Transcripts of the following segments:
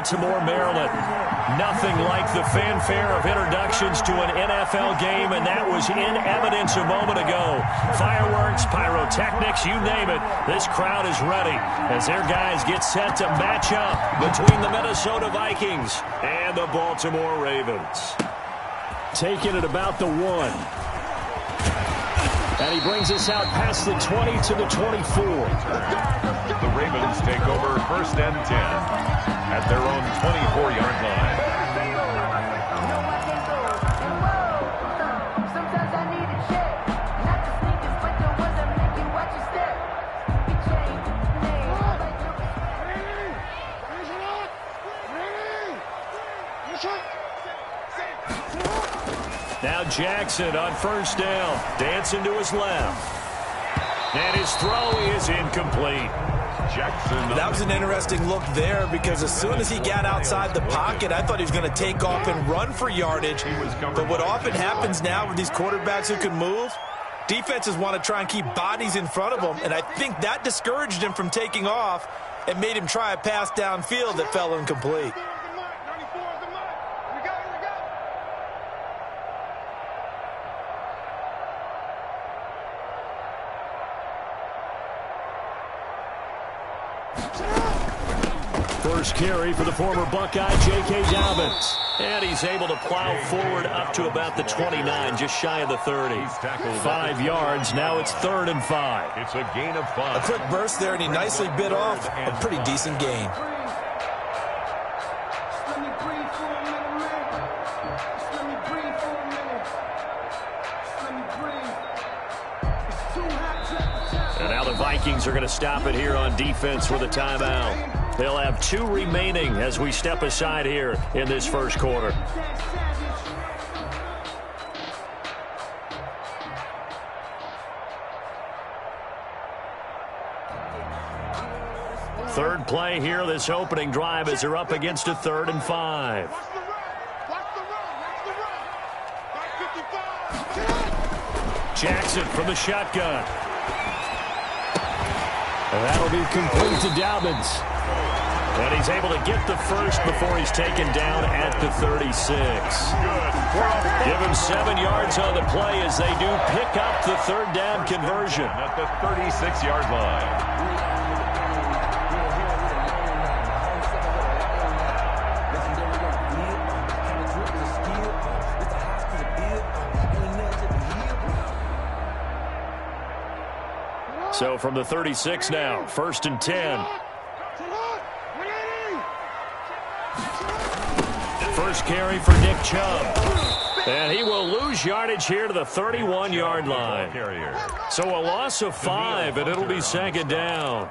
Baltimore, Maryland. Nothing like the fanfare of introductions to an NFL game, and that was in evidence a moment ago. Fireworks, pyrotechnics, you name it. This crowd is ready as their guys get set to match up between the Minnesota Vikings and the Baltimore Ravens. Taking it about the 1. And he brings us out past the 20 to the 24. The Ravens take over 1st and 10 at their own 24-yard line. Now Jackson on 1st down, dancing to his left. And his throw is incomplete. Jackson. That was an interesting look there because as soon as he got outside the pocket, I thought he was going to take off and run for yardage. But what often happens now with these quarterbacks who can move, defenses want to try and keep bodies in front of them, and I think that discouraged him from taking off and made him try a pass downfield that fell incomplete. First carry for the former Buckeye, J.K. Dobbins. And he's able to plow forward up to about the 29, just shy of the 30. 5 yards, now it's 3rd and 5. It's a gain of 5. A quick burst there, and he nicely bit off a pretty decent gain. And now the Vikings are going to stop it here on defense with a timeout. They'll have 2 remaining as we step aside here in this first quarter. Third play here, this opening drive, as they're up against a 3rd and 5. Jackson from the shotgun. And that'll be complete to Dobbins. And he's able to get the first before he's taken down at the 36. Give him 7 yards on the play as they do pick up the 3rd down conversion. At the 36-yard line. So from the 36 now, 1st and 10. First carry for Nick Chubb. And he will lose yardage here to the 31-yard line. So a loss of 5, and it'll be 2nd down.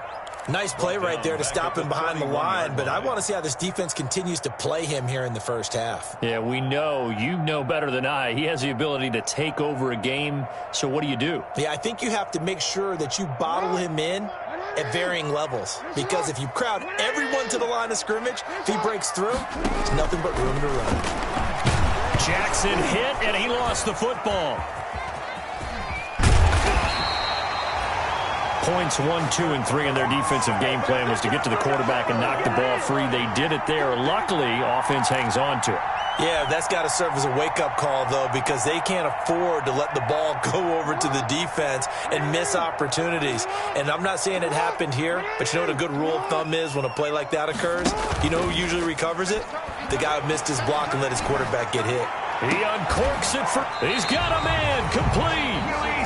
Nice play right there to stop him behind the line, but I want to see how this defense continues to play him here in the first half. Yeah, we know. You know better than I. He has the ability to take over a game, so what do? Yeah, I think you have to make sure that you bottle him in at varying levels, because if you crowd everyone to the line of scrimmage, if he breaks through, there's nothing but room to run. Jackson hit, and he lost the football. Points 1, 2, and 3 in their defensive game plan was to get to the quarterback and knock the ball free. They did it there. Luckily, offense hangs on to it. Yeah, that's got to serve as a wake-up call, though, because they can't afford to let the ball go over to the defense and miss opportunities. And I'm not saying it happened here, but you know what a good rule of thumb is when a play like that occurs? You know who usually recovers it? The guy who missed his block and let his quarterback get hit. He uncorks it for... He's got a man complete.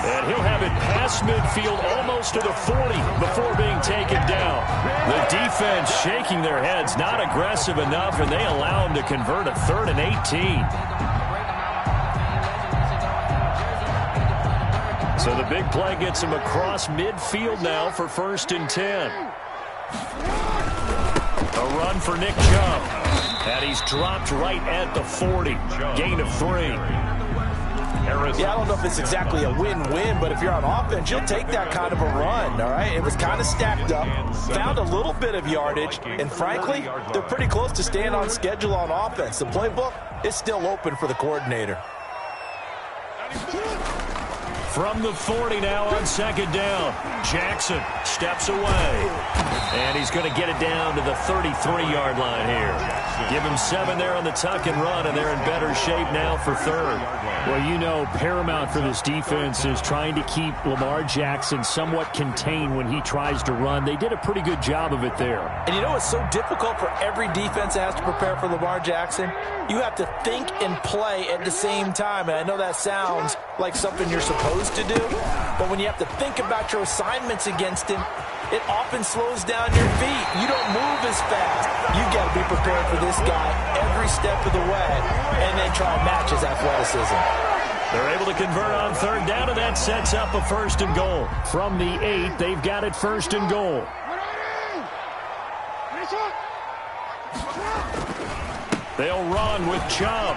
And he'll have it past midfield almost to the 40 before being taken down. The defense shaking their heads, not aggressive enough, and they allow him to convert a 3rd and 18. So the big play gets him across midfield now for 1st and 10. A run for Nick Chubb. And he's dropped right at the 40. Gain of 3. Yeah, I don't know if it's exactly a win-win, but if you're on offense, you'll take that kind of a run, all right? It was kind of stacked up, found a little bit of yardage, and frankly, they're pretty close to staying on schedule on offense. The playbook is still open for the coordinator. From the 40 now on 2nd down. Jackson steps away. And he's going to get it down to the 33-yard line here. Give him 7 there on the tuck and run, and they're in better shape now for third. Well, you know, paramount for this defense is trying to keep Lamar Jackson somewhat contained when he tries to run. They did a pretty good job of it there. And you know it's so difficult for every defense that has to prepare for Lamar Jackson? You have to think and play at the same time. And I know that sounds like something you're supposed to do, but when you have to think about your assignments against him, it often slows down your feet. You don't move as fast. You've got to be prepared for this guy every step of the way and then try and match his athleticism. They're able to convert on third down, and that sets up a 1st and goal. From the 8, they've got it 1st and goal. They'll run with Chubb.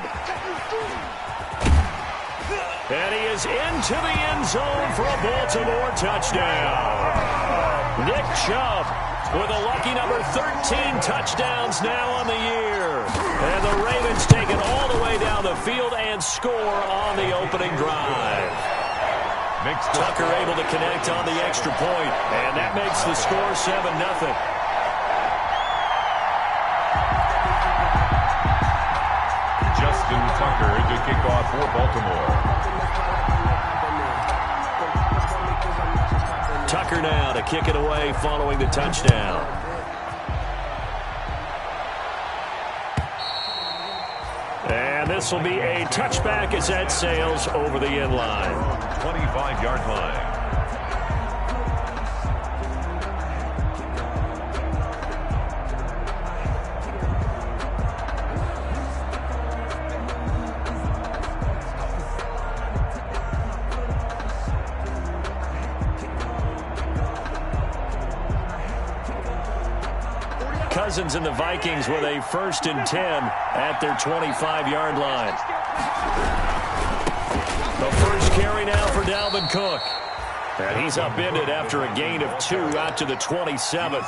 And he is into the end zone for a Baltimore touchdown. Nick Chubb with a lucky number 13 touchdowns now on the year. And the Ravens take it all the way down the field and score on the opening drive. Tucker able to connect on the extra point, and that makes the score 7-0. Justin Tucker to kick off for Baltimore. Tucker now to kick it away following the touchdown. And this will be a touchback as that sails over the end line. 25-yard line. Cousins and the Vikings with a 1st and 10 at their 25-yard line. The first carry now for Dalvin Cook. And he's upended after a gain of 2 out to the 27.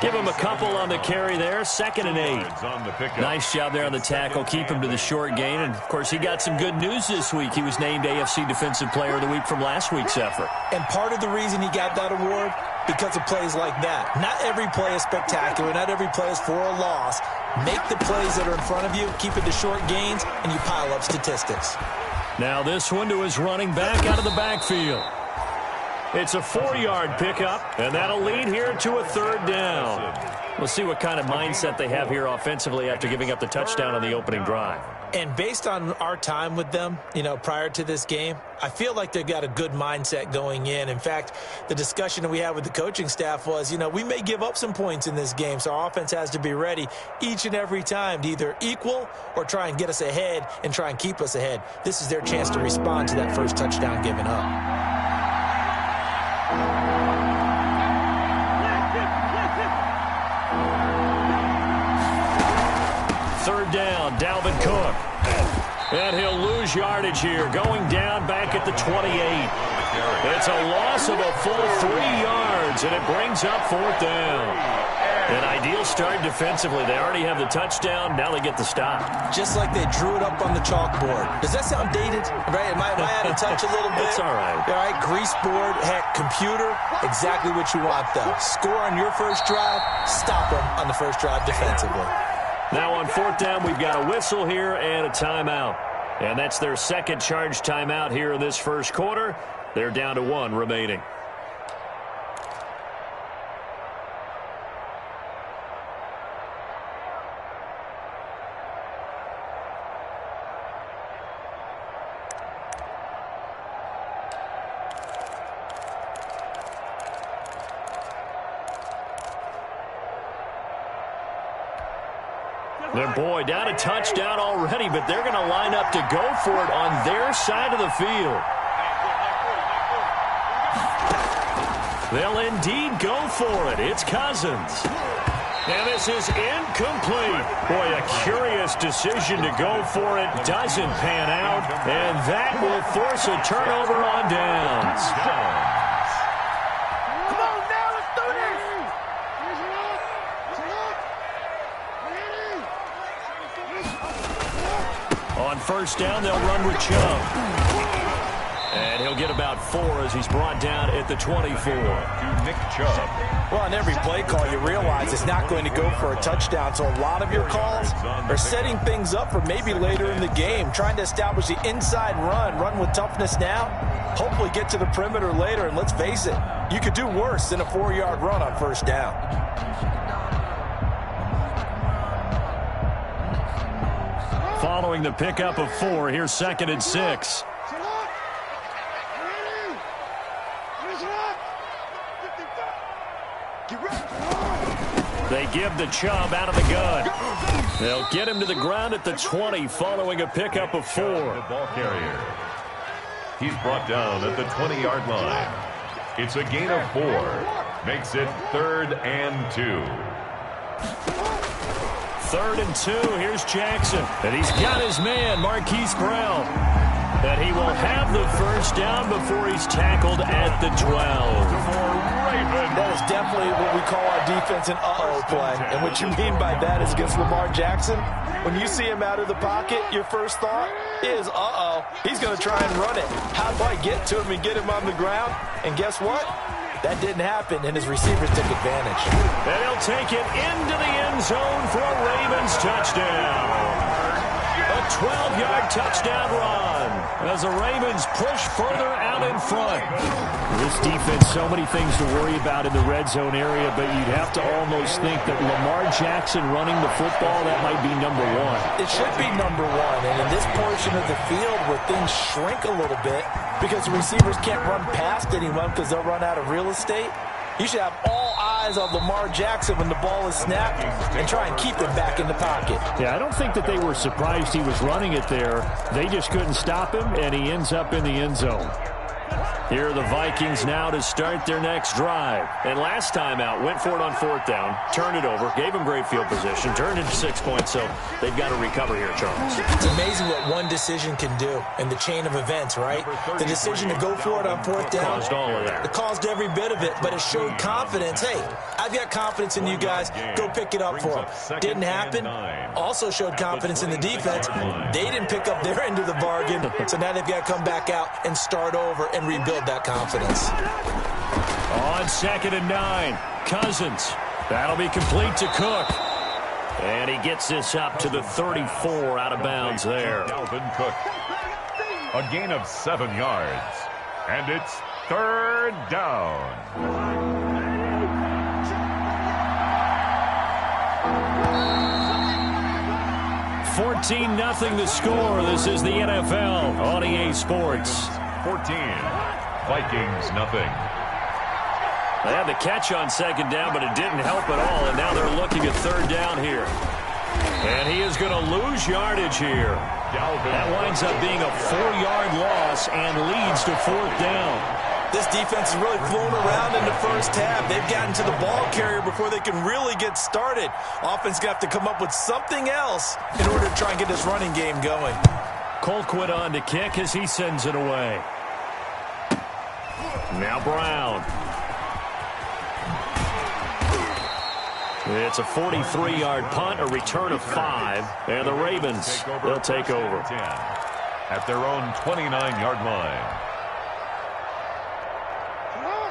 Give him a couple on the carry there. 2nd and 8. Nice job there on the tackle. Keep him to the short gain. And, of course, he got some good news this week. He was named AFC Defensive Player of the Week from last week's effort. And part of the reason he got that award, because of plays like that. Not every play is spectacular. Not every play is for a loss. Make the plays that are in front of you, keep it to short gains, and you pile up statistics. Now this one to his running back out of the backfield. It's a 4-yard pickup, and that'll lead here to a 3rd down. We'll see what kind of mindset they have here offensively after giving up the touchdown on the opening drive. And based on our time with them, you know, prior to this game, I feel like they've got a good mindset going in. In fact, the discussion that we had with the coaching staff was, you know, we may give up some points in this game, so our offense has to be ready each and every time to either equal or try and get us ahead and try and keep us ahead. This is their chance to respond to that first touchdown given up. 3rd down, Dalvin Cook. And he'll lose yardage here, going down back at the 28. It's a loss of a full 3 yards, and it brings up 4th down. An ideal start defensively. They already have the touchdown. Now they get the stop. Just like they drew it up on the chalkboard. Does that sound dated? Right? Am I out of touch a little bit? It's all right. All right, grease board, heck, computer, exactly what you want, though. Score on your first drive, stop them on the first drive defensively. Now on 4th down, we've got a whistle here and a timeout. And that's their 2nd charge timeout here in this first quarter. They're down to 1 remaining. And boy, down a touchdown already, but they're going to line up to go for it on their side of the field. They'll indeed go for it. It's Cousins. And this is incomplete. Boy, a curious decision to go for it. Doesn't pan out. And that will force a turnover on downs. On 1st down, they'll run with Chubb. And he'll get about 4 as he's brought down at the 24. To Nick Chubb. Well, on every play call, you realize it's not going to go for a touchdown. So a lot of your calls are setting things up for maybe later in the game, trying to establish the inside run with toughness now, hopefully get to the perimeter later. And let's face it, you could do worse than a 4-yard run on first down. Following the pickup of 4, here's 2nd and 6. They give the Chubb out of the gun. They'll get him to the ground at the 20 following a pickup of 4. The ball carrier. He's brought down at the 20-yard line. It's a gain of 4. Makes it 3rd and 2. 3rd and 2. Here's Jackson. And he's got his man, Marquise Brown. And he will have the first down before he's tackled at the 12. That is definitely what we call our defense an uh-oh play. And what you mean by that is against Lamar Jackson, when you see him out of the pocket, your first thought is, uh-oh, he's going to try and run it. How do I get to him and get him on the ground? And guess what? That didn't happen, and his receivers took advantage. And he'll take it into the end zone for a Ravens touchdown. A 12-yard touchdown run as the Ravens push further out in front. This defense, so many things to worry about in the red zone area, but you'd have to almost think that Lamar Jackson running the football, that might be number 1. It should be number 1, and in this portion of the field where things shrink a little bit because the receivers can't run past anyone because they'll run out of real estate, you should have all eyes on Lamar Jackson when the ball is snapped and try and keep him back in the pocket. Yeah, I don't think that they were surprised he was running it there. They just couldn't stop him, and he ends up in the end zone. Here are the Vikings now to start their next drive. And last time out, went for it on 4th down, turned it over, gave them great field position, turned it to 6 points, so they've got to recover here, Charles. It's amazing what one decision can do in the chain of events, right? The decision to go for it on 4th down. Caused all of that. It caused every bit of it, but it showed confidence. Hey, I've got confidence in you guys. Go pick it up for them. Didn't happen. Also showed confidence in the defense. They didn't pick up their end of the bargain, so now they've got to come back out and start over and rebuild that confidence. On 2nd and 9, Cousins. That'll be complete to Cook. And he gets this up to the 34 out of bounds there. Dalvin Cook. A gain of 7 yards. And it's 3rd down. 14-0 the score. This is the NFL on EA Sports. 14. Vikings nothing. They had the catch on 2nd down, but it didn't help at all, and now they're looking at 3rd down here. And he is going to lose yardage here. That winds up being a 4-yard loss and leads to 4th down. This defense has really flown around in the first half. They've gotten to the ball carrier before they can really get started. Offense got to come up with something else in order to try and get this running game going. Colquitt on to kick as he sends it away. Now Brown. It's a 43-yard punt, a return of 5, and the Ravens, they'll take over. At their own 29-yard line.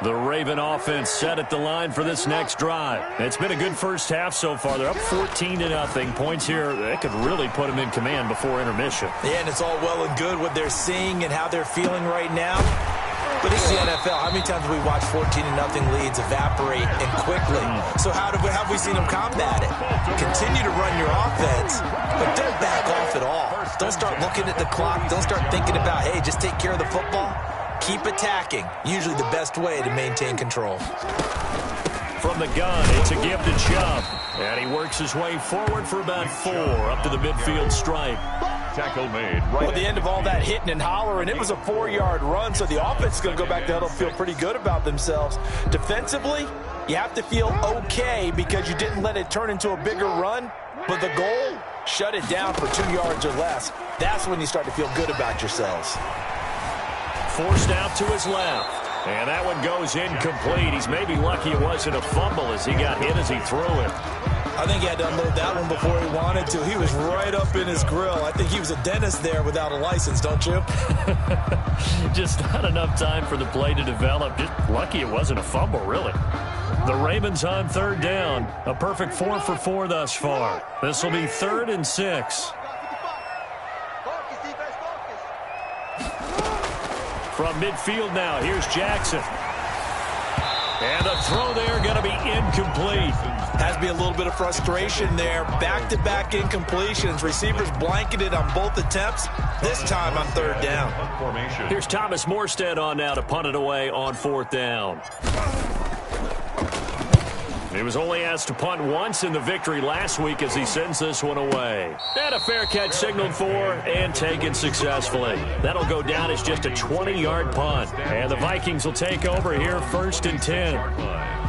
The Raven offense set at the line for this next drive. It's been a good first half so far. They're up 14-0. Points here, that could really put them in command before intermission. Yeah, and it's all well and good what they're seeing and how they're feeling right now. But this is the NFL. How many times have we watched 14-0 leads evaporate and quickly? So how have we seen them combat it? Continue to run your offense, but don't back off at all. Don't start looking at the clock. Don't start thinking about, hey, just take care of the football. Keep attacking. Usually the best way to maintain control. From the gun, it's a give to Chubb. And he works his way forward for about 4 up to the midfield stripe. Tackle made. Right. Well, the end of all that hitting and hollering, it was a 4-yard run, so the offense is going to go back to huddle, feel pretty good about themselves. Defensively, you have to feel okay because you didn't let it turn into a bigger run, but the goal, shut it down for 2 yards or less. That's when you start to feel good about yourselves. Forced out to his left. And that one goes incomplete. He's maybe lucky it wasn't a fumble as he got hit as he threw it. I think he had to unload that one before he wanted to. He was right up in his grill. I think he was a dentist there without a license, don't you? Just not enough time for the play to develop. Just lucky it wasn't a fumble, really. The Ravens on third down. A perfect 4 for 4 thus far. This will be 3rd and 6. From midfield now, here's Jackson. And the throw there going to be incomplete. Has to be a little bit of frustration there. Back-to-back incompletions. Receivers blanketed on both attempts. This time on 3rd down. Here's Thomas Morstead on now to punt it away on 4th down. He was only asked to punt once in the victory last week as he sends this one away. And a fair catch signaled for and taken successfully. That'll go down as just a 20-yard punt. And the Vikings will take over here 1st and 10.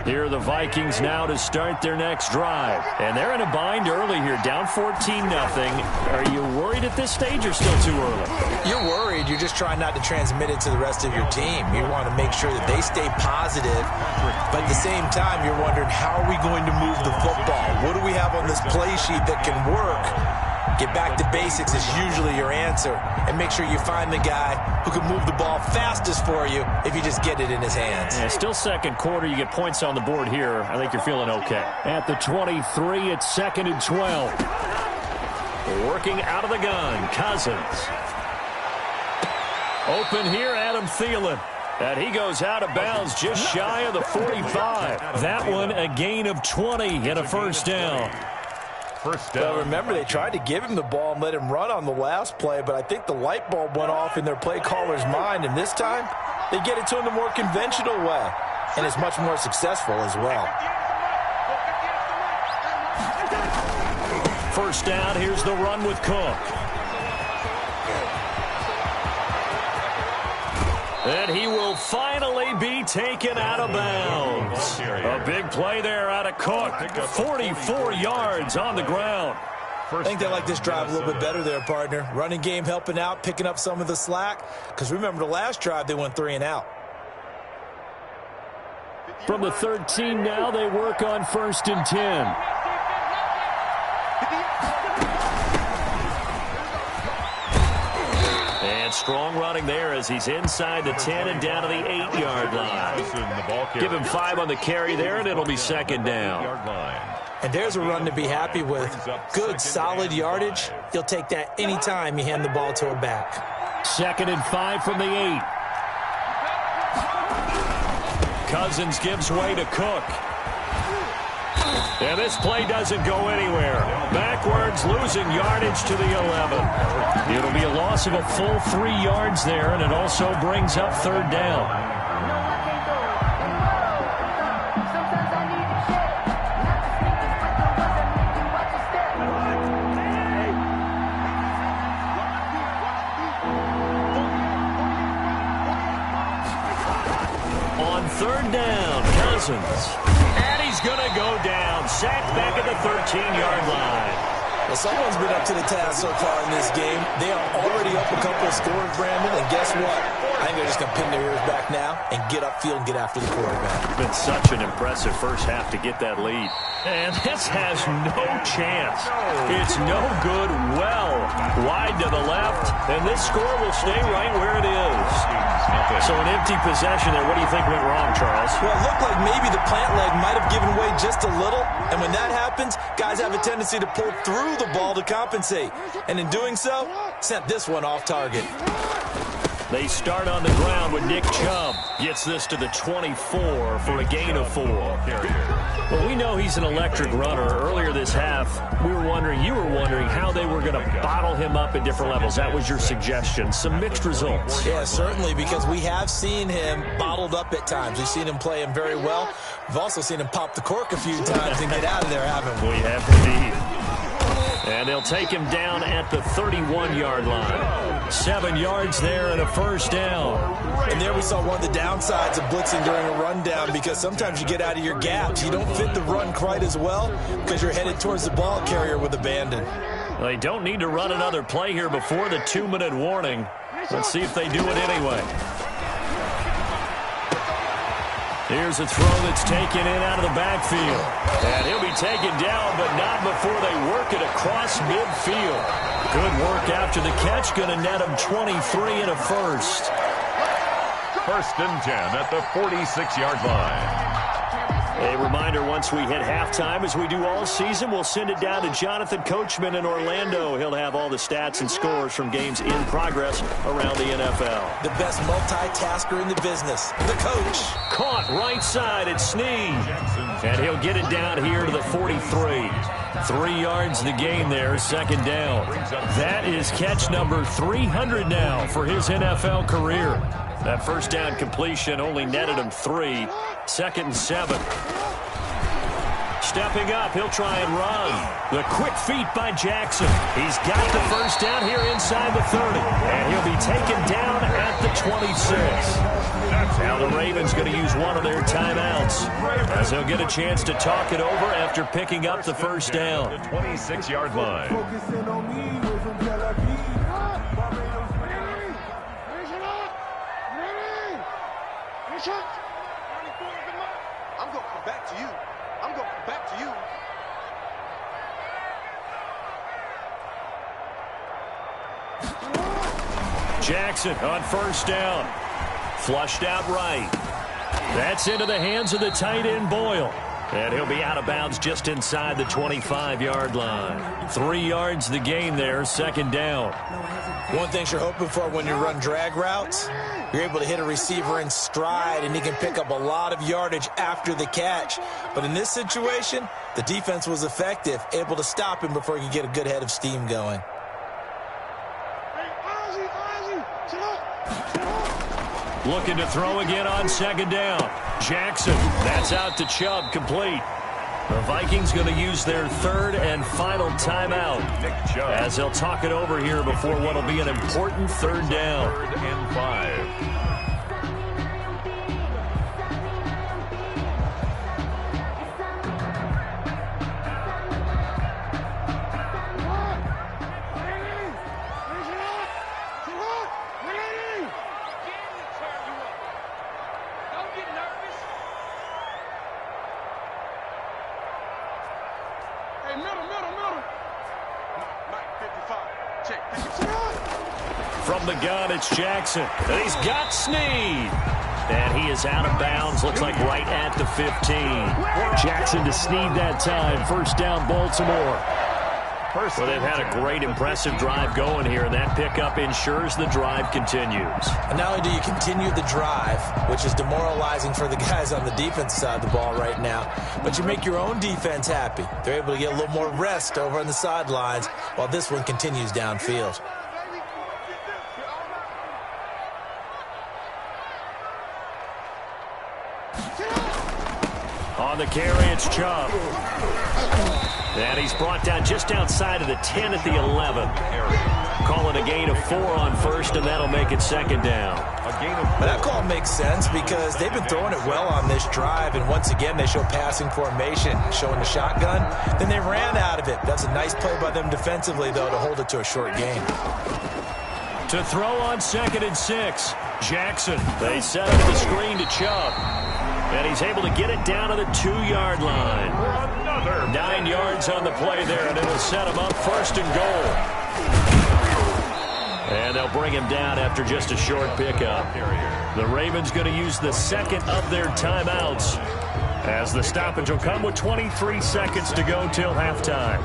Here are the Vikings now to start their next drive. And they're in a bind early here, down 14-0. Are you worried at this stage or still too early? You're worried. You're just trying not to transmit it to the rest of your team. You want to make sure that they stay positive. But at the same time, you're wondering, how are we going to move the football? What do we have on this play sheet that can work? Get back to basics is usually your answer. And make sure you find the guy who can move the ball fastest for you if you just get it in his hands. Yeah, still second quarter. You get points on the board here. I think you're feeling okay. At the 23, it's 2nd and 12. Working out of the gun, Cousins. Open here, Adam Thielen. And he goes out of bounds just shy of the 45. That one a gain of 20 and a 1st down. Well, remember, they tried to give him the ball and let him run on the last play, but I think the light bulb went off in their play caller's mind, and this time they get it to him the more conventional way, and it's much more successful as well. 1st down, here's the run with Cook. And he will finally be taken out of bounds. A big play there out of Cook. 44 yards on the ground. I think they like this drive a little bit better there, partner. Running game helping out, picking up some of the slack. Because remember, the last drive, they went 3 and out. From the 13 now, they work on 1st and 10. Strong running there as he's inside the 10 and down to the 8-yard line. Give him 5 on the carry there, and it'll be 2nd down. And there's a run to be happy with. Good, solid yardage. You'll take that anytime you hand the ball to a back. 2nd and 5 from the 8. Cousins gives way to Cook. And this play doesn't go anywhere. Backwards, losing yardage to the 11. It'll be a loss of a full 3 yards there, and it also brings up 3rd down. On 3rd down, Cousins. He's going to go down. Sacked back at the 13-yard line. Well, someone's been up to the task so far in this game. They are already up a couple of scores, Brandon, and guess what? I think they're just going to pin their ears back now and get upfield and get after the quarterback. It's been such an impressive first half to get that lead. And this has no chance. It's no good. Well wide to the left, and this score will stay right where it is. So an empty possession there. What do you think went wrong, Charles? Well, it looked like maybe the plant leg might have given way just a little, and when that happens, guys have a tendency to pull through the ball to compensate, and in doing so, sent this one off target. They start on the ground when Nick Chubb gets this to the 24 for a gain of 4. Well, we know he's an electric runner. Earlier this half, half, you were wondering how they were going to bottle him up at different levels. That was your suggestion. Some mixed results. Yeah, certainly, because we have seen him bottled up at times. We've seen him play him very well. We've also seen him pop the cork a few times and get out of there, haven't we? We have indeed. And they'll take him down at the 31-yard line. 7 yards there and a first down. And there we saw one of the downsides of blitzing during a rundown, because sometimes you get out of your gaps. You don't fit the run quite as well because you're headed towards the ball carrier with abandon. Well, they don't need to run another play here before the 2-minute warning. Let's see if they do it anyway. Here's a throw that's taken in out of the backfield. And he'll be taken down, but not before they work it across midfield. Good work after the catch. Going to net him 23 and a first. 1st and 10 at the 46-yard line. A reminder, once we hit halftime, as we do all season, we'll send it down to Jonathan Coachman in Orlando. He'll have all the stats and scores from games in progress around the NFL. The best multitasker in the business, the coach. Caught right side at Snead. And he'll get it down here to the 43. 3 yards the gain there, 2nd down. That is catch number 300 now for his NFL career. That first down completion only netted him 3. 2nd and 7. Stepping up, he'll try and run. The quick feet by Jackson. He's got the first down here inside the 30. And he'll be taken down at the 26. Now the Ravens going to use one of their timeouts, as they'll get a chance to talk it over after picking up the first down. The 26-yard line. I'm going to come back to you. I'm going to come back to you. Jackson on first down. Flushed out right. That's into the hands of the tight end, Boyle. And he'll be out of bounds just inside the 25-yard line. 3 yards the gain there, 2nd down. One thing you're hoping for when you run drag routes, you're able to hit a receiver in stride, and he can pick up a lot of yardage after the catch. But in this situation, the defense was effective, able to stop him before he could get a good head of steam going. Looking to throw again on 2nd down. Jackson, that's out to Chubb, complete. The Vikings going to use their 3rd and final timeout, as they'll talk it over here before what will be an important 3rd down. 3rd and 5. From the gun, it's Jackson. And he's got Snead. And he is out of bounds. Looks like right at the 15. Jackson to Snead that time. First down, Baltimore. Well, they've had a great, impressive drive going here, and that pickup ensures the drive continues. And not only do you continue the drive, which is demoralizing for the guys on the defense side of the ball right now, but you make your own defense happy. They're able to get a little more rest over on the sidelines while this one continues downfield. On the carry, it's Chubb. And he's brought down just outside of the 10 at the 11. Calling a gain of 4 on first, and that'll make it 2nd down. But that call makes sense because they've been throwing it well on this drive, and once again they show passing formation, showing the shotgun. Then they ran out of it. That's a nice play by them defensively, though, to hold it to a short gain. To throw on 2nd and 6. Jackson, they set up the screen to Chubb. And he's able to get it down to the 2-yard line. 9 yards on the play there, and it'll set him up 1st and goal. And they'll bring him down after just a short pickup. The Ravens going to use the 2nd of their timeouts, as the stoppage will come with 23 seconds to go till halftime.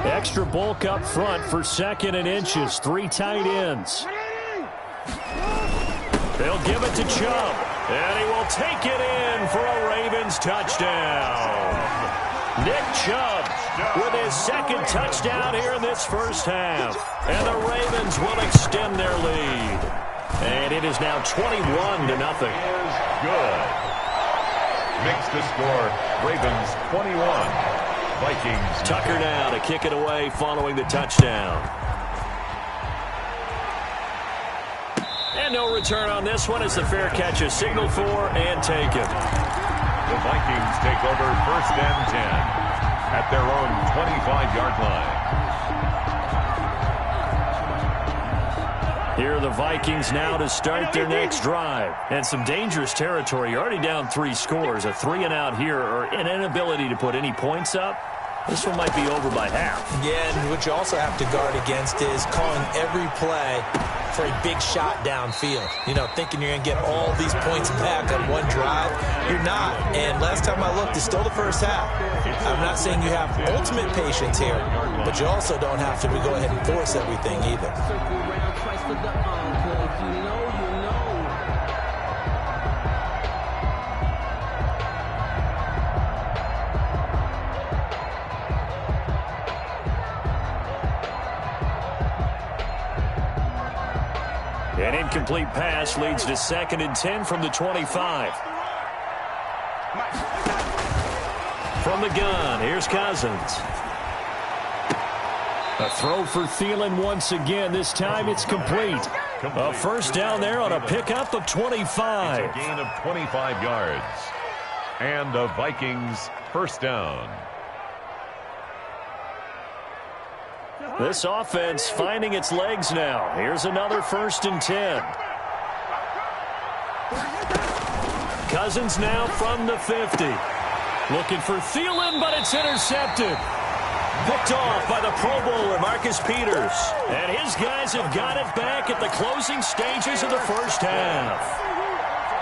Extra bulk up front for 2nd and inches. 3 tight ends. They'll give it to Chubb, and he will take it in for a Ravens touchdown. Nick Chubb with his 2nd touchdown here in this first half. And the Ravens will extend their lead. And it is now 21-0. Good. Makes the score Ravens 21. Vikings. Tucker now to kick it away following the touchdown. And no return on this one as the fair catch is signaled for and taken. The Vikings take over 1st and 10 at their own 25-yard line. Here are the Vikings now to start their next drive. And some dangerous territory. You're already down 3 scores. A 3-and-out here or an inability to put any points up. This one might be over by half. Yeah, and what you also have to guard against is calling every play for a big shot downfield. You know, thinking you're going to get all these points back on one drive. You're not. And last time I looked, it's still the first half. I'm not saying you have ultimate patience here, but you also don't have to go ahead and force everything either. An incomplete pass leads to 2nd and 10 from the 25. From the gun, here's Cousins. A throw for Thielen once again. This time it's complete. A first down there on a pickup of 25. It's a gain of 25 yards. And the Vikings first down. This offense finding its legs now. Here's another 1st and 10. Cousins now from the 50. Looking for Thielen, but it's intercepted. Picked off by the Pro Bowler, Marcus Peters. And his guys have got it back at the closing stages of the first half.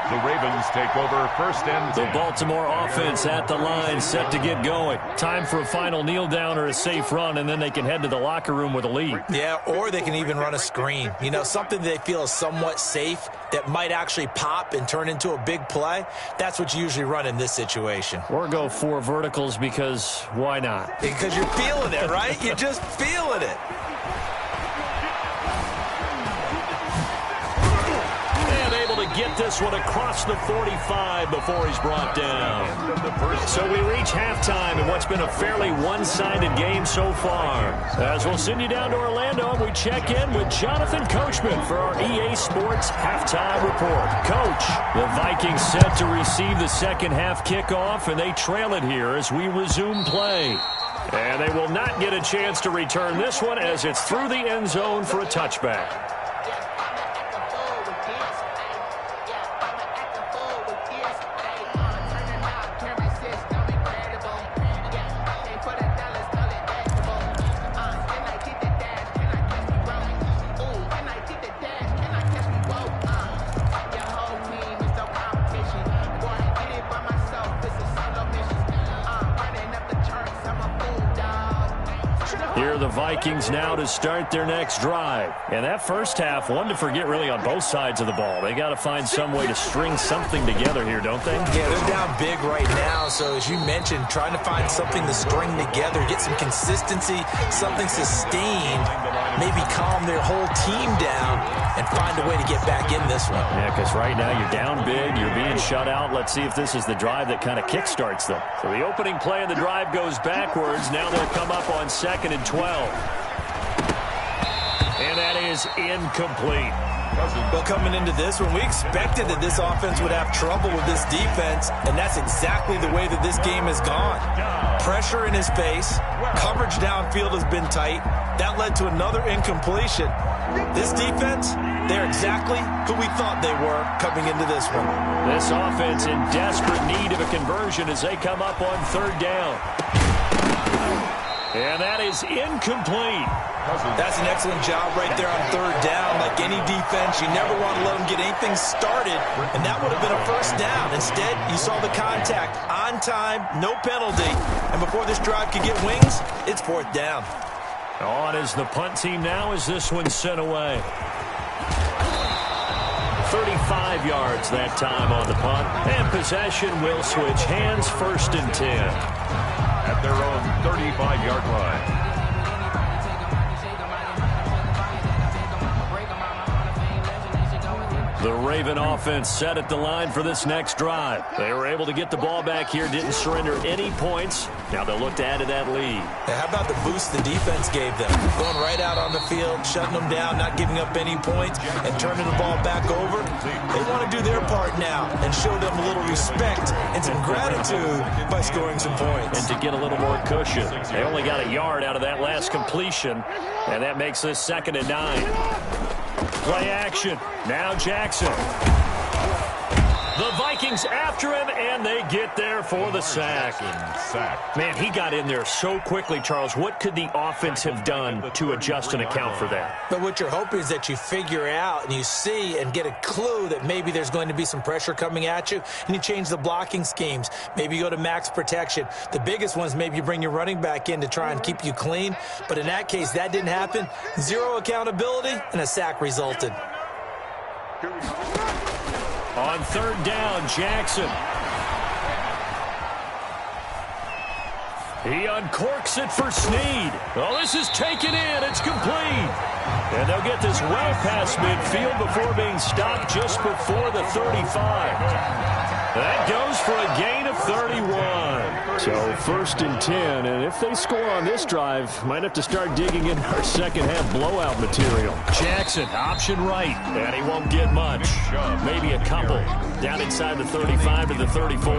The Ravens take over 1st and 10. The Baltimore offense at the line, set to get going. Time for a final kneel down or a safe run, and then they can head to the locker room with a lead. Yeah, or they can even run a screen. You know, something they feel is somewhat safe that might actually pop and turn into a big play. That's what you usually run in this situation. Or go 4 verticals because why not? Because you're feeling it, right? You're just feeling it. Get this one across the 45 before he's brought down. So we reach halftime in what's been a fairly one-sided game so far. As we'll send you down to Orlando, and we check in with Jonathan Coachman for our EA Sports Halftime Report. Coach, the Vikings set to receive the second half kickoff, and they trail it here as we resume play. And they will not get a chance to return this one as it's through the end zone for a touchback. The Vikings now to start their next drive. And that first half, one to forget really on both sides of the ball. They got to find some way to string something together here, don't they? Yeah, they're down big right now. So as you mentioned, trying to find something to string together, get some consistency, something sustained, maybe calm their whole team down and find a way to get back in this one. Yeah, because right now you're down big, you're being shut out. Let's see if this is the drive that kind of kickstarts them. So the opening play of the drive goes backwards. Now they'll come up on 2nd and 12. And that is incomplete. Well, coming into this one, we expected that this offense would have trouble with this defense, and that's exactly the way that this game has gone. Pressure in his face, coverage downfield has been tight. That led to another incompletion. This defense, they're exactly who we thought they were coming into this one. This offense in desperate need of a conversion as they come up on 3rd down. And that is incomplete. That's an excellent job right there on 3rd down. Like any defense, you never want to let them get anything started, and that would have been a first down. Instead, you saw the contact on time, no penalty, and before this drive could get wings, it's 4th down. On is the punt team now as this one's sent away. 35 yards that time on the punt. And possession will switch hands, 1st and 10. At their own 35-yard line. The Raven offense set at the line for this next drive. They were able to get the ball back here, didn't surrender any points. Now they'll look to add to that lead. How about the boost the defense gave them? Going right out on the field, shutting them down, not giving up any points, and turning the ball back over. They want to do their part now and show them a little respect and some gratitude by scoring some points. And to get a little more cushion. They only got a yard out of that last completion, and that makes this 2nd and 9. Play action. Now Jackson. The Vikings after him, and they get there for the sack. Man, he got in there so quickly, Charles. What could the offense have done to adjust and account for that? But what you're hoping is that you figure out and you see and get a clue that maybe there's going to be some pressure coming at you, and you change the blocking schemes. Maybe you go to max protection. The biggest ones, maybe you bring your running back in to try and keep you clean. But in that case, that didn't happen. Zero accountability, and a sack resulted. On 3rd down, Jackson. He uncorks it for Snead. Oh, this is taken in. It's complete. And they'll get this well past midfield before being stopped just before the 35. That goes for a gain of 31. So 1st and 10, and if they score on this drive, might have to start digging in our second-half blowout material. Jackson, option right, and he won't get much. Maybe a couple. Down inside the 35 to the 34.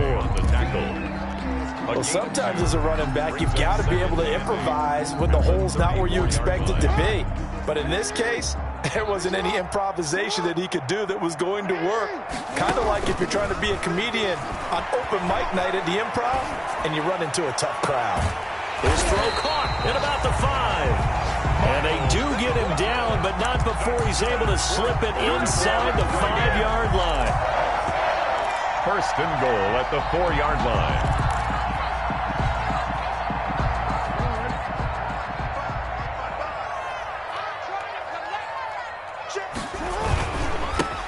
Well, sometimes as a running back, you've got to be able to improvise when the hole's not where you expect it to be. But in this case, there wasn't any improvisation that he could do that was going to work. Kind of like if you're trying to be a comedian on open mic night at the Improv and you run into a tough crowd. His throw caught at about the 5. And they do get him down, but not before he's able to slip it inside the 5-yard line. 1st and goal at the 4-yard line.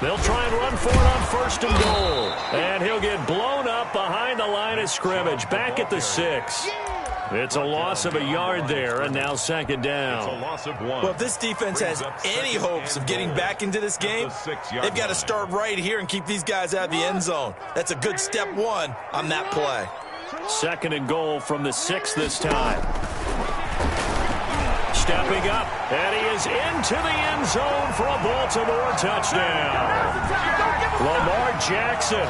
They'll try and run for it on 1st and goal. And he'll get blown up behind the line of scrimmage, back at the 6. It's a loss of a yard there, and now 2nd down. It's a loss of 1. Well, if this defense has any hopes of getting back into this game, they've got to start right here and keep these guys out of the end zone. That's a good step 1 on that play. 2nd and goal from the 6 this time. Stepping up, and he is into the end zone for a Baltimore touchdown. Lamar Jackson,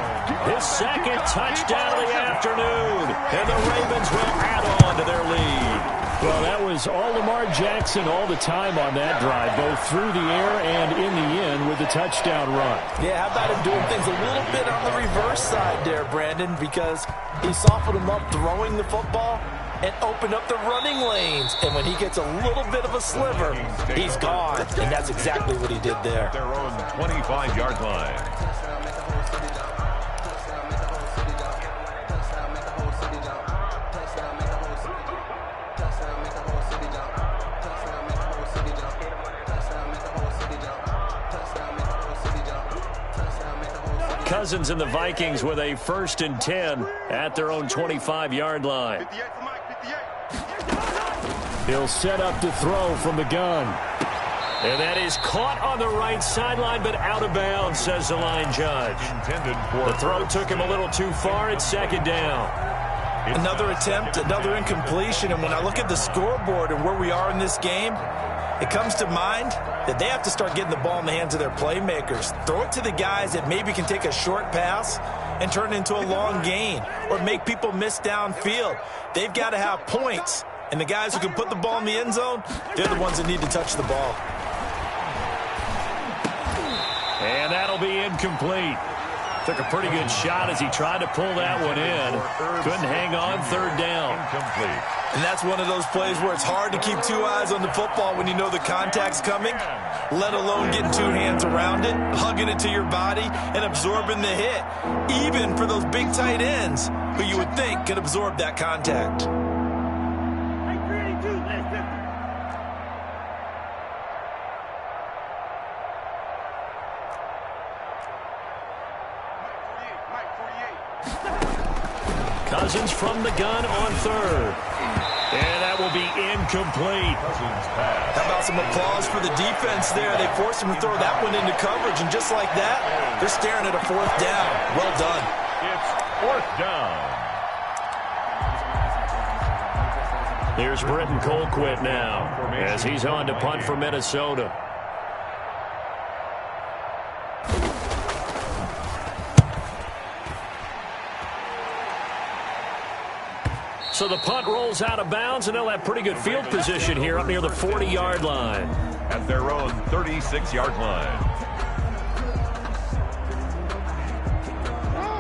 his 2nd touchdown of the afternoon, and the Ravens will add on to their lead. Well, that was all Lamar Jackson all the time on that drive, both through the air and in the end with the touchdown run. Yeah, how about him doing things a little bit on the reverse side there, Brandon, because he softened him up throwing the football and opened up the running lanes. And when he gets a little bit of a sliver, he's gone. And that's exactly what he did there. Their own 25-yard line. Cousins and the Vikings with a 1st and 10 at their own 25-yard line. He'll set up to throw from the gun. And that is caught on the right sideline, but out of bounds, says the line judge. The throw took him a little too far. It's 2nd down. Another attempt, another incompletion. And when I look at the scoreboard and where we are in this game, it comes to mind that they have to start getting the ball in the hands of their playmakers. Throw it to the guys that maybe can take a short pass and turn it into a long gain or make people miss downfield. They've got to have points. And the guys who can put the ball in the end zone, they're the ones that need to touch the ball. And that'll be incomplete. Took a pretty good shot as he tried to pull that one in. Couldn't hang on. 3rd down. Incomplete. And that's one of those plays where it's hard to keep 2 eyes on the football when you know the contact's coming, let alone getting 2 hands around it, hugging it to your body, and absorbing the hit, even for those big tight ends who you would think could absorb that contact. Cousins from the gun on third. And that will be incomplete. How about some applause for the defense there? They forced him to throw that one into coverage, and just like that, they're staring at a fourth down. Well done. It's fourth down. Here's Britton Colquitt now as he's on to punt for Minnesota. So the punt rolls out of bounds, and they'll have pretty good field position here up near the 40-yard line. At their own 36-yard line.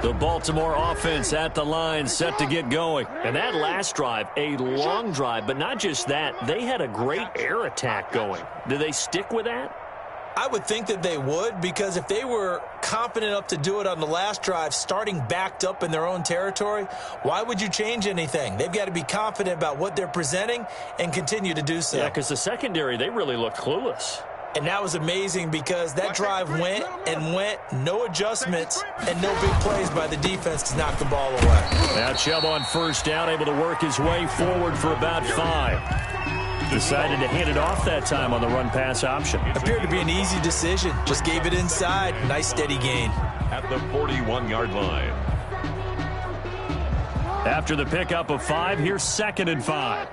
The Baltimore offense at the line, set to get going. And that last drive, a long drive, but not just that. They had a great air attack going. Do they stick with that? I would think that they would, because if they were confident enough to do it on the last drive, starting backed up in their own territory, why would you change anything? They've got to be confident about what they're presenting and continue to do so. Yeah, because the secondary, they really looked clueless. And that was amazing because that drive went and went, no adjustments, and no big plays by the defense to knock the ball away. Now Chubb on first down, able to work his way forward for about 5. Decided to hand it off that time on the run-pass option. Appeared to be an easy decision. Just gave it inside. Nice steady gain. At the 41-yard line. After the pickup of 5, here's 2nd and 5.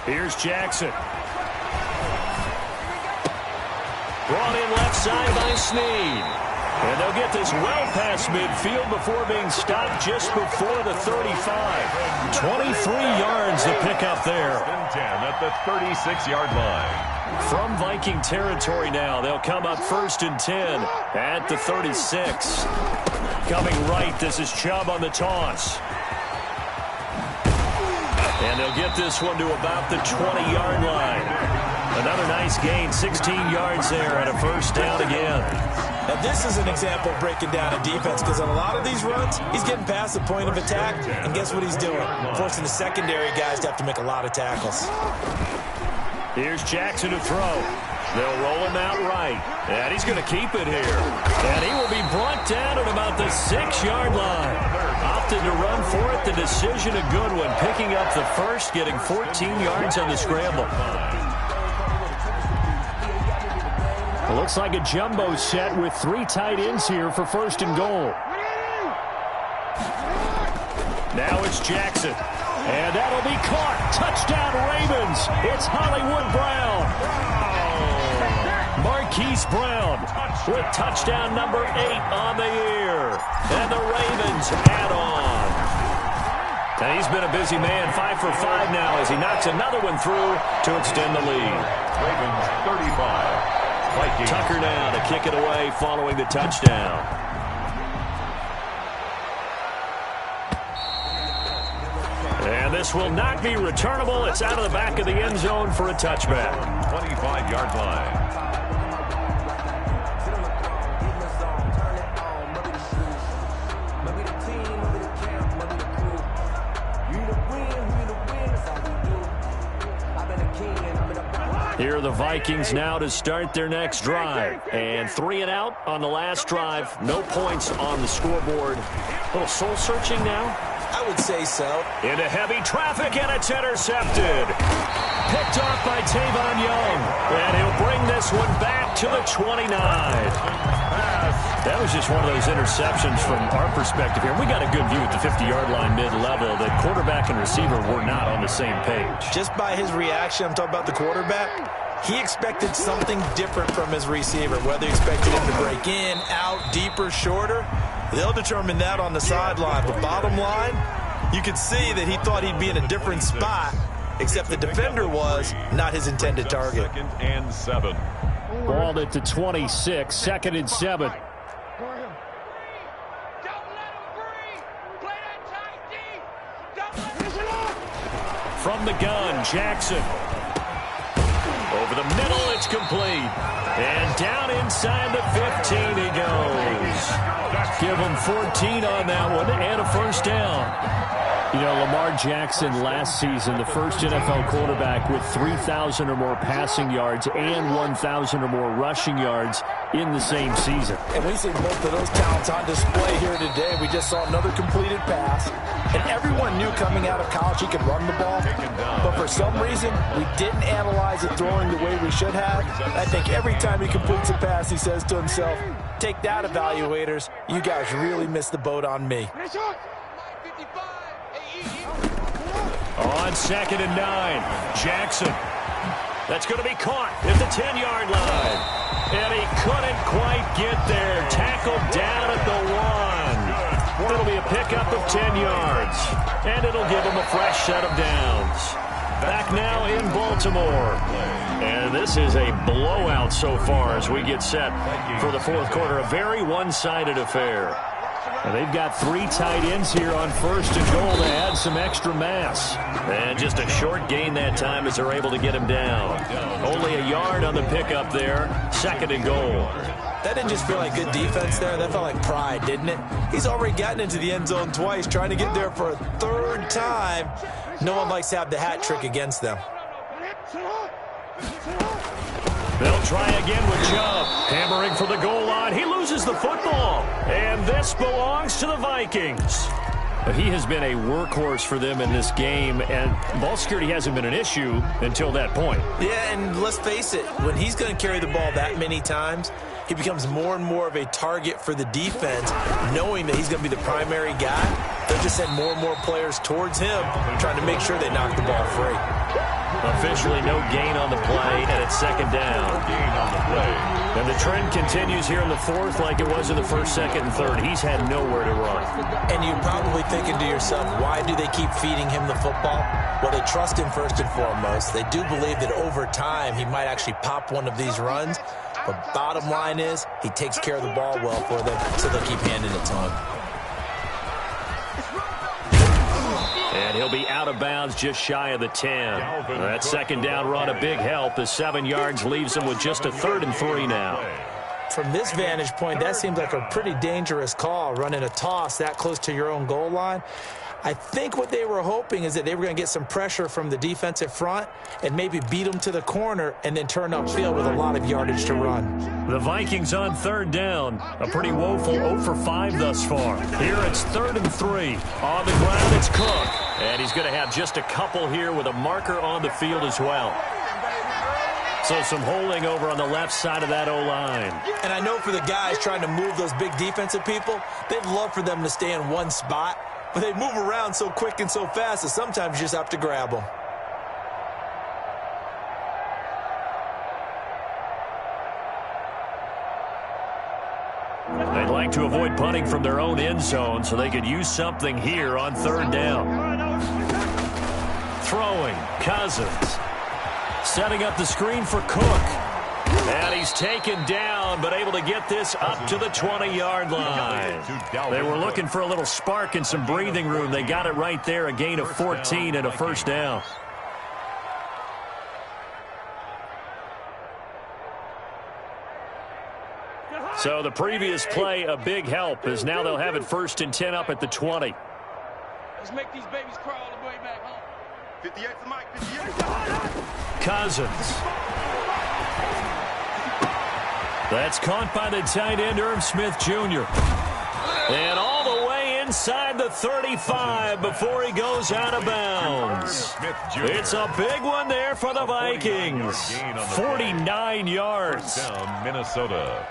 Here's Jackson. Brought in left side by Snead. And they'll get this well past midfield before being stopped just before the 35. 23 yards to pick up there. 10 at the 36-yard line. From Viking territory now, they'll come up 1st and 10 at the 36. Coming right, this is Chubb on the toss. And they'll get this one to about the 20-yard line. Another nice gain, 16 yards there, and a first down again. Now, this is an example of breaking down a defense, because on a lot of these runs, he's getting past the point of attack, and guess what he's doing? Forcing the secondary guys to have to make a lot of tackles. Here's Jackson to throw. They'll roll him out right, and he's going to keep it here. And he will be brought down at about the 6-yard line. Opted to run for it. The decision a good one, picking up the first, getting 14 yards on the scramble. It looks like a jumbo set with 3 tight ends here for 1st and goal. Now it's Jackson. And that'll be caught. Touchdown Ravens. It's Hollywood Brown. Marquise Brown with touchdown number 8 on the year. And the Ravens add on. And he's been a busy man, 5 for 5 now as he knocks another one through to extend the lead. Ravens 35. Vikings. Tucker now to kick it away following the touchdown. And this will not be returnable. It's out of the back of the end zone for a touchback. 25-yard line. Here are the Vikings now to start their next drive. And 3 and out on the last drive. No points on the scoreboard. A little soul-searching now? I would say so. Into heavy traffic, and it's intercepted. Picked off by Tavon Young. And he'll bring this one back to the 29. That was just one of those interceptions from our perspective here. We got a good view at the 50-yard line mid-level that quarterback and receiver were not on the same page. Just by his reaction, I'm talking about the quarterback, he expected something different from his receiver, whether he expected him to break in, out, deeper, shorter. They'll determine that on the sideline. But bottom line, you could see that he thought he'd be in a different spot, except the defender was not his intended target. 2nd and 7. Balled at the 26, 2nd and 7. From the gun, Jackson. Over the middle, it's complete. And down inside the 15 he goes. Give him 14 on that one and a first down. You know, Lamar Jackson last season, the first NFL quarterback with 3,000 or more passing yards and 1,000 or more rushing yards in the same season. And we see both of those talents on display here today. We just saw another completed pass. And everyone knew coming out of college he could run the ball. But for some reason, we didn't analyze it throwing the way we should have. I think every time he completes a pass, he says to himself, take that, evaluators. You guys really missed the boat on me. On 2nd and 9, Jackson. That's going to be caught at the 10-yard line. And he couldn't quite get there. Tackled down at the 1. It'll be a pickup of 10 yards. And it'll give him a fresh set of downs. Back now in Baltimore. And this is a blowout so far as we get set for the fourth quarter. A very one-sided affair. And they've got 3 tight ends here on 1st and goal to add some extra mass. And just a short gain that time as they're able to get him down. Only a yard on the pickup there. 2nd and goal. That didn't just feel like good defense there. That felt like pride, didn't it? He's already gotten into the end zone twice, trying to get there for a 3rd time. No one likes to have the hat trick against them. They'll try again with Chubb. Hammering for the goal line. He loses the football. And this belongs to the Vikings. He has been a workhorse for them in this game, and ball security hasn't been an issue until that point. Yeah, and let's face it, when he's going to carry the ball that many times, he becomes more and more of a target for the defense, knowing that he's going to be the primary guy. They'll just send more and more players towards him, trying to make sure they knock the ball free. Officially no gain on the play, and it's 2nd down. Gain on the play. And the trend continues here in the 4th like it was in the 1st, 2nd, and 3rd. He's had nowhere to run. And you're probably thinking to yourself, why do they keep feeding him the football? Well, they trust him first and foremost. They do believe that over time he might actually pop one of these runs. But bottom line is, he takes care of the ball well for them, so they'll keep handing it to him. And he'll be out of bounds just shy of the 10. That 2nd down run, a big help. The 7 yards leaves him with just a 3rd and 3 now. From this vantage point, that seems like a pretty dangerous call, running a toss that close to your own goal line. I think what they were hoping is that they were going to get some pressure from the defensive front and maybe beat them to the corner and then turn upfield with a lot of yardage to run. The Vikings on 3rd down. A pretty woeful 0 for 5 thus far. Here it's 3rd and 3. On the ground, it's Cook. And he's going to have just a couple here with a marker on the field as well. So some holding over on the left side of that O-line. And I know for the guys trying to move those big defensive people, they'd love for them to stay in one spot. But they move around so quick and so fast that sometimes you just have to grab them. They'd like to avoid punting from their own end zone so they could use something here on 3rd down. Throwing, Cousins. Setting up the screen for Cook. And he's taken down, but able to get this up to the 20-yard line. They were looking for a little spark and some breathing room. They got it right there, a gain of 14 and a 1st down. So the previous play, a big help, as now they'll have it 1st and 10 up at the 20. Let's make these babies cry all the way back home. 58 to Mike, 58. Cousins. That's caught by the tight end, Irv Smith Jr. And all the way inside the 35 before he goes out of bounds. It's a big one there for the Vikings. 49 yards. Down Minnesota.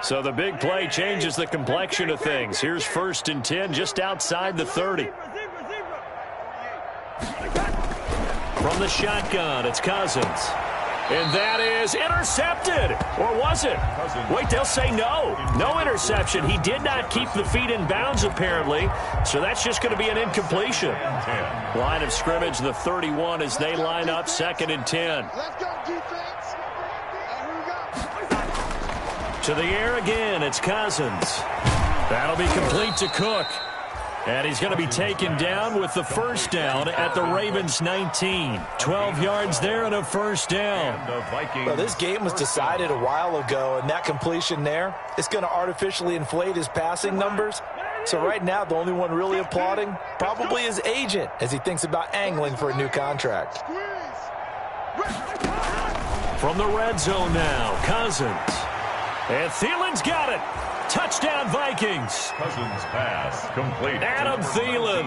So the big play changes the complexion of things. Here's 1st and 10 just outside the 30. From the shotgun, it's Cousins. And that is intercepted. Or was it? Wait, they'll say no. No interception. He did not keep the feet in bounds, apparently. So that's just going to be an incompletion. Line of scrimmage, the 31 as they line up 2nd and 10. Let's go, defense. To the air again, it's Cousins. That'll be complete to Cook. And he's going to be taken down with the first down at the Ravens 19. 12 yards there and a first down. Well, this game was decided a while ago, and that completion there is going to artificially inflate his passing numbers. So right now, the only one really applauding probably his agent as he thinks about angling for a new contract. From the red zone now, Cousins. And Thielen's got it. Touchdown, Vikings. Cousins pass complete. Adam Thielen,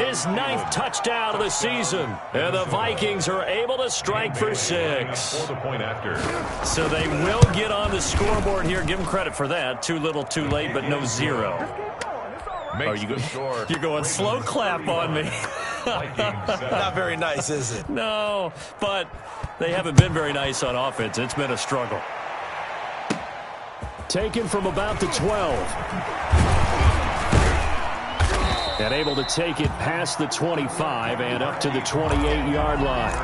his 9th touchdown of the season. And the Vikings are able to strike for 6. For the point after. So they will get on the scoreboard here. Give them credit for that. Too little, too late, but no 0. Oh, you're going slow clap on me. Not very nice, is it? No, but they haven't been very nice on offense. It's been a struggle. Taken from about the 12. And able to take it past the 25 and up to the 28-yard line.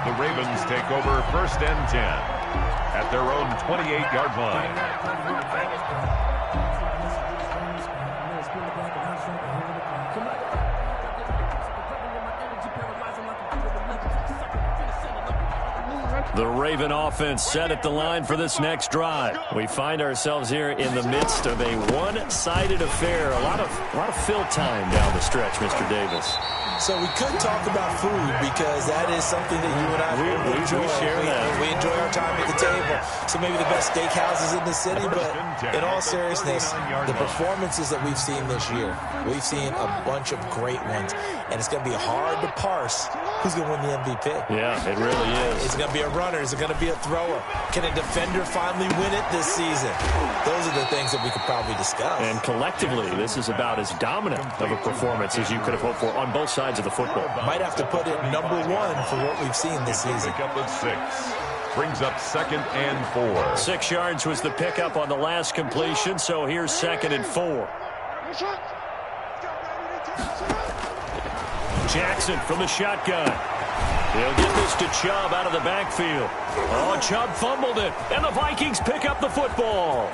The Ravens take over 1st and 10 at their own 28-yard line. The Raven offense set at the line for this next drive. We find ourselves here in the midst of a one-sided affair. A lot of fill time down the stretch, Mr. Davis. So we could talk about food because that is something that you and I enjoy. We share that. We enjoy our time at the table. So maybe the best steakhouses in the city, but in all seriousness, the performances that we've seen this year, we've seen a bunch of great ones, and it's going to be hard to parse who's going to win the MVP. Yeah, it really is. Is it going to be a runner? Is it going to be a thrower? Can a defender finally win it this season? Those are the things that we could probably discuss. And collectively, this is about as dominant of a performance as you could have hoped for on both sides of the football. Might have to put it #1 for what we've seen this season. Pick up of 6. Brings up 2nd and 4. 6 yards was the pickup on the last completion, so here's 2nd and 4. Jackson from the shotgun. He'll get this to Chubb out of the backfield. Oh, Chubb fumbled it, and the Vikings pick up the football.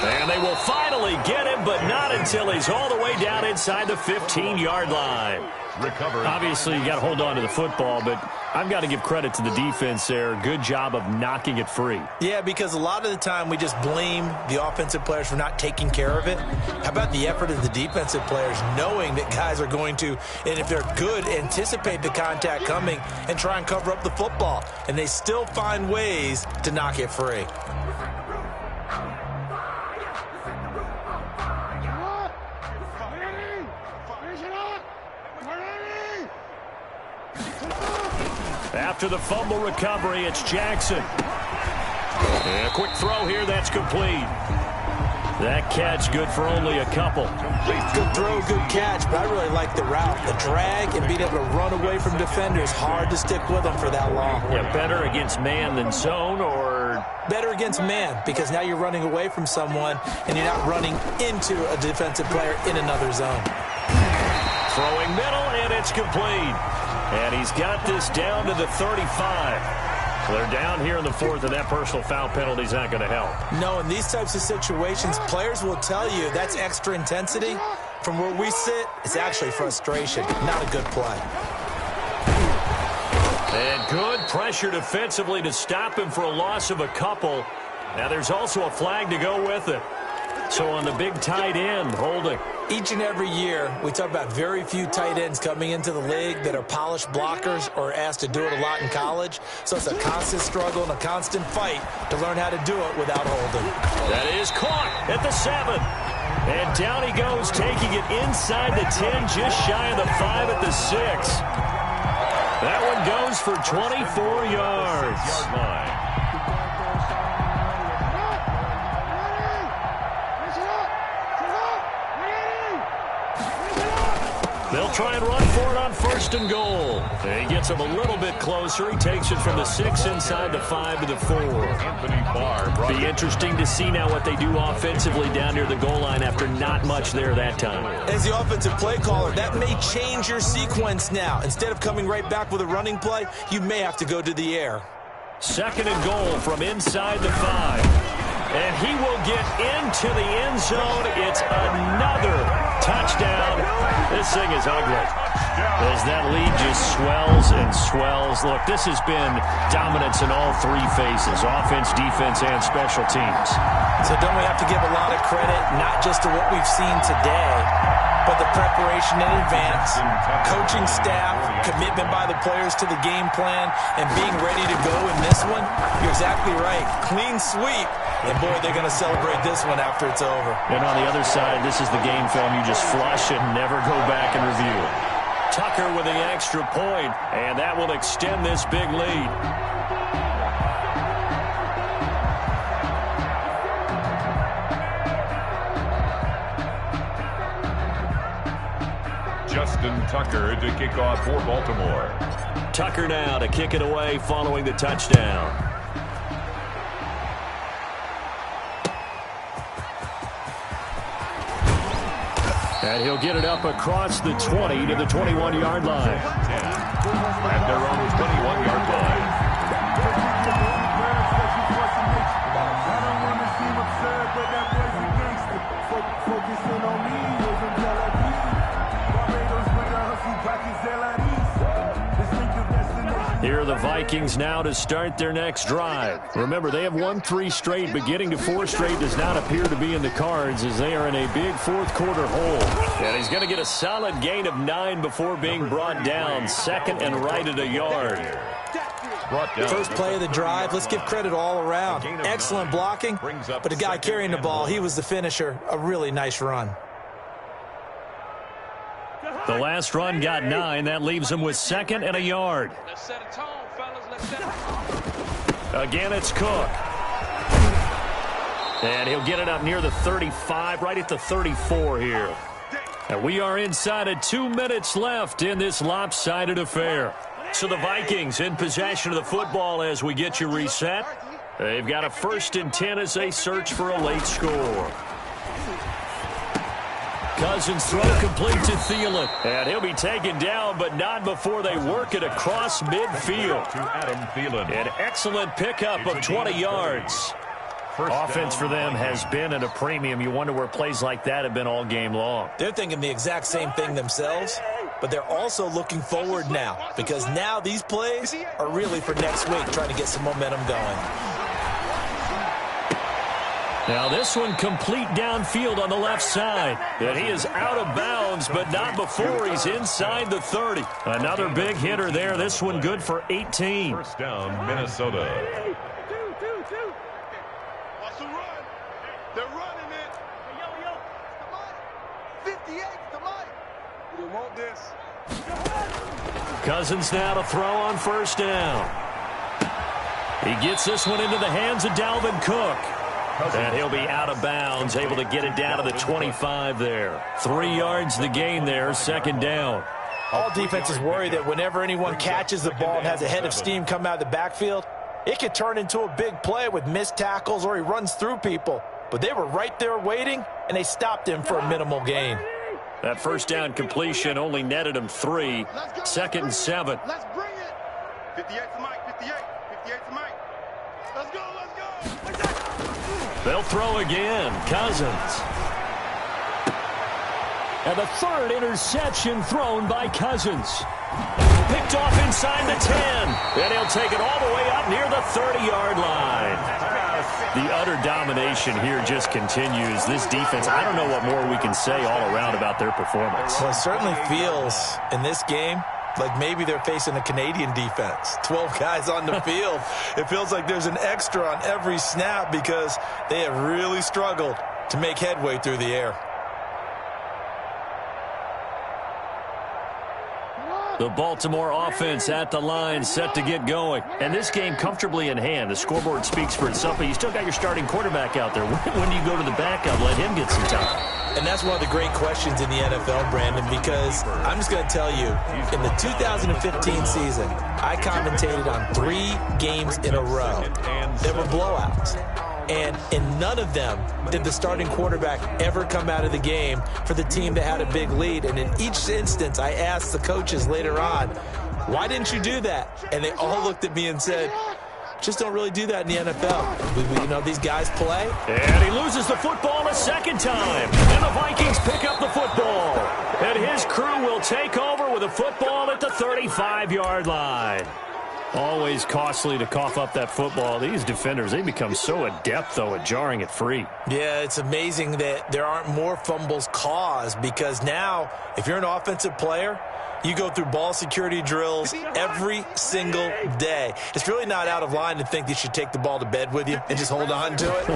And they will finally get him, but not until he's all the way down inside the 15-yard line. Recovered. Obviously, you got to hold on to the football, but I've got to give credit to the defense there. Good job of knocking it free. Yeah, because a lot of the time we just blame the offensive players for not taking care of it. How about the effort of the defensive players knowing that guys are going to, and if they're good, anticipate the contact coming and try and cover up the football. And they still find ways to knock it free. After the fumble recovery, it's Jackson. And a quick throw here, that's complete. That catch good for only a couple. Good throw, good catch, but I really like the route. The drag and being able to run away from defenders, hard to stick with them for that long. Yeah, better against man than zone, or? Better against man, because now you're running away from someone and you're not running into a defensive player in another zone. Throwing middle, and it's complete. And he's got this down to the 35. They're down here in the 4th, and that personal foul penalty is not going to help. No, in these types of situations, players will tell you that's extra intensity. From where we sit, it's actually frustration, not a good play. And good pressure defensively to stop him for a loss of a couple. Now there's also a flag to go with it. So on the big tight end, holding. Each and every year, we talk about very few tight ends coming into the league that are polished blockers or asked to do it a lot in college. So it's a constant struggle and a constant fight to learn how to do it without holding. That is caught at the 7. And down he goes, taking it inside the 10, just shy of the 5 at the 6. That one goes for 24 yards. They'll try and run for it on 1st and goal. He gets him a little bit closer. He takes it from the 6 inside the 5 to the 4. Be interesting to see now what they do offensively down near the goal line after not much there that time. As the offensive play caller, that may change your sequence now. Instead of coming right back with a running play, you may have to go to the air. 2nd and goal from inside the 5. And he will get into the end zone. It's another touchdown. This thing is ugly as that lead just swells and swells. Look, this has been dominance in all three phases, offense, defense, and special teams. So don't we have to give a lot of credit, not just to what we've seen today, but the preparation in advance, coaching staff, commitment by the players to the game plan, and being ready to go in this one? You're exactly right. Clean sweep. And, boy, they're going to celebrate this one after it's over. And on the other side, this is the game film you just flush and never go back and review. Tucker with the extra point, and that will extend this big lead. Justin Tucker to kick off for Baltimore. Tucker now to kick it away following the touchdown. And he'll get it up across the 20 to the 21-yard line. At their own 21-yard line. Here are the Vikings now to start their next drive. Remember, they have won 3 straight, but getting to 4 straight does not appear to be in the cards as they are in a big fourth-quarter hole. And he's going to get a solid gain of 9 before being brought down. Second and right at a yard. First play of the drive, let's give credit all around. Excellent blocking, but the guy carrying the ball, he was the finisher. A really nice run. The last run got 9. That leaves him with second and a yard. Let's set a tone, fellas. Let's set a tone. Again, it's Cook. And he'll get it up near the 35, right at the 34 here. And we are inside of 2 minutes left in this lopsided affair. So the Vikings in possession of the football as we get you reset. They've got a 1st and 10 as they search for a late score. Cousins throw complete to Thielen. And he'll be taken down, but not before they work it across midfield. To Adam Thielen. An excellent pickup of 20 yards. Offense for them has been at a premium. You wonder where plays like that have been all game long. They're thinking the exact same thing themselves, but they're also looking forward now because now these plays are really for next week, trying to get some momentum going. Now this one complete downfield on the left side. And he is out of bounds, but not before he's inside the 30. Another big hitter there. This one good for 18. First down, Minnesota. Watch the run. They're running it. Yo. 58 to Mike. We want this. Cousins now to throw on first down. He gets this one into the hands of Dalvin Cook. And he'll be out of bounds, able to get it down to the 25 there. 3 yards the gain there, second down. All defenses worry that whenever anyone catches the ball and has a head of steam come out of the backfield, it could turn into a big play with missed tackles or he runs through people. But they were right there waiting, and they stopped him for a minimal gain. That first down completion only netted him 3. 2nd and 7. Let's bring it. 58 to Mike. 58 to Mike. Let's go. They'll throw again. Cousins. And the 3rd interception thrown by Cousins. Picked off inside the 10. And he'll take it all the way up near the 30-yard line. The utter domination here just continues. This defense, I don't know what more we can say all around about their performance. Well, it certainly feels in this game like maybe they're facing a Canadian defense. 12 guys on the field. It feels like there's an extra on every snap because they have really struggled to make headway through the air. The Baltimore offense at the line, set to get going. And this game comfortably in hand. The scoreboard speaks for itself, but you still got your starting quarterback out there. When do you go to the backup, let him get some time? And that's one of the great questions in the NFL, Brandon, because I'm just going to tell you, in the 2015 season, I commentated on 3 games in a row. There were blowouts. And in none of them did the starting quarterback ever come out of the game for the team that had a big lead. And in each instance, I asked the coaches later on, why didn't you do that? And they all looked at me and said, just don't really do that in the NFL. You know, these guys play. And he loses the football a second time. And the Vikings pick up the football. And his crew will take over with a football at the 35-yard line. Always costly to cough up that football. These defenders, they become so adept, though, at jarring it free. Yeah, it's amazing that there aren't more fumbles caused, because now, if you're an offensive player, you go through ball security drills every single day. It's really not out of line to think you should take the ball to bed with you and just hold on to it.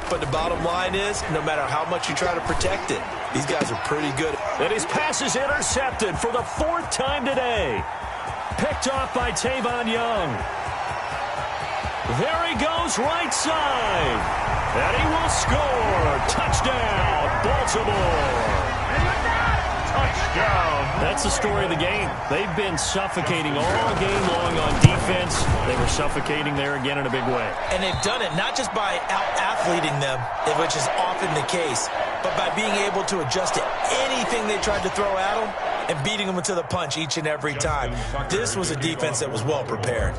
But the bottom line is, no matter how much you try to protect it, these guys are pretty good. And his pass is intercepted for the 4th time today. Picked off by Tavon Young. There he goes, right side. And he will score. Touchdown, Baltimore. Touchdown. That's the story of the game. They've been suffocating all game long on defense. They were suffocating there again in a big way. And they've done it not just by out-athleting them, which is often the case, but by being able to adjust to anything they tried to throw at them and beating them to the punch each and every time. This was a defense that was well prepared.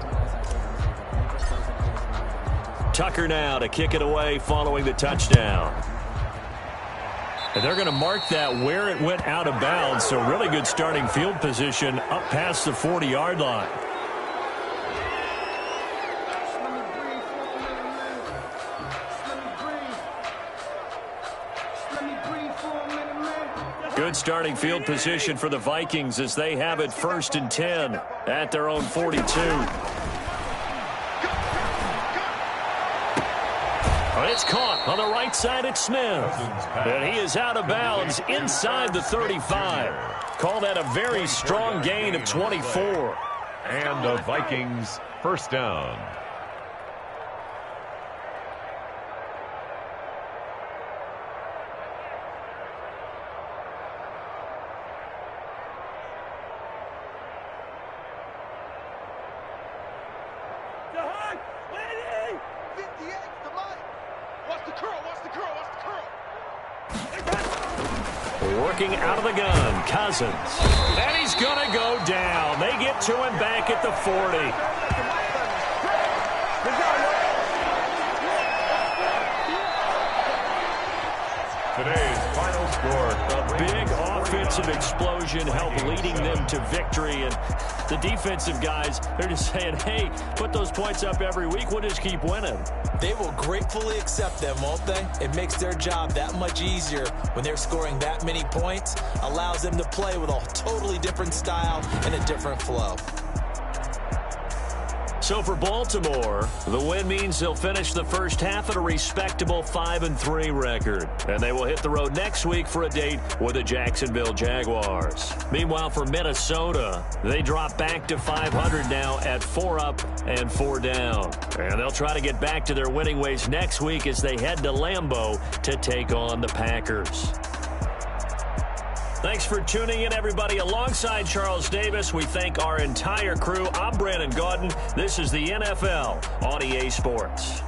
Tucker now to kick it away following the touchdown. And they're going to mark that where it went out of bounds, so really good starting field position up past the 40-yard line. Good starting field position for the Vikings as they have it 1st and 10 at their own 42. It's caught on the right side. It's Smith. And he is out of bounds inside the 35. Call that a very strong gain of 24. And the Vikings first down. Working out of the gun, Cousins. And he's going to go down. They get to him back at the 40. Today's final score. A big offensive explosion helped leading them to victory. And the defensive guys, they're just saying, hey, put those points up every week. We'll just keep winning. They will gratefully accept them, won't they? It makes their job that much easier when they're scoring that many points. Allows them to play with a totally different style and a different flow. So for Baltimore, the win means they'll finish the first half at a respectable 5-3 record. And they will hit the road next week for a date with the Jacksonville Jaguars. Meanwhile, for Minnesota, they drop back to 500 now at 4 up and 4 down. And they'll try to get back to their winning ways next week as they head to Lambeau to take on the Packers. Thanks for tuning in, everybody. Alongside Charles Davis, we thank our entire crew. I'm Brandon Gaudin. This is the NFL on EA Sports.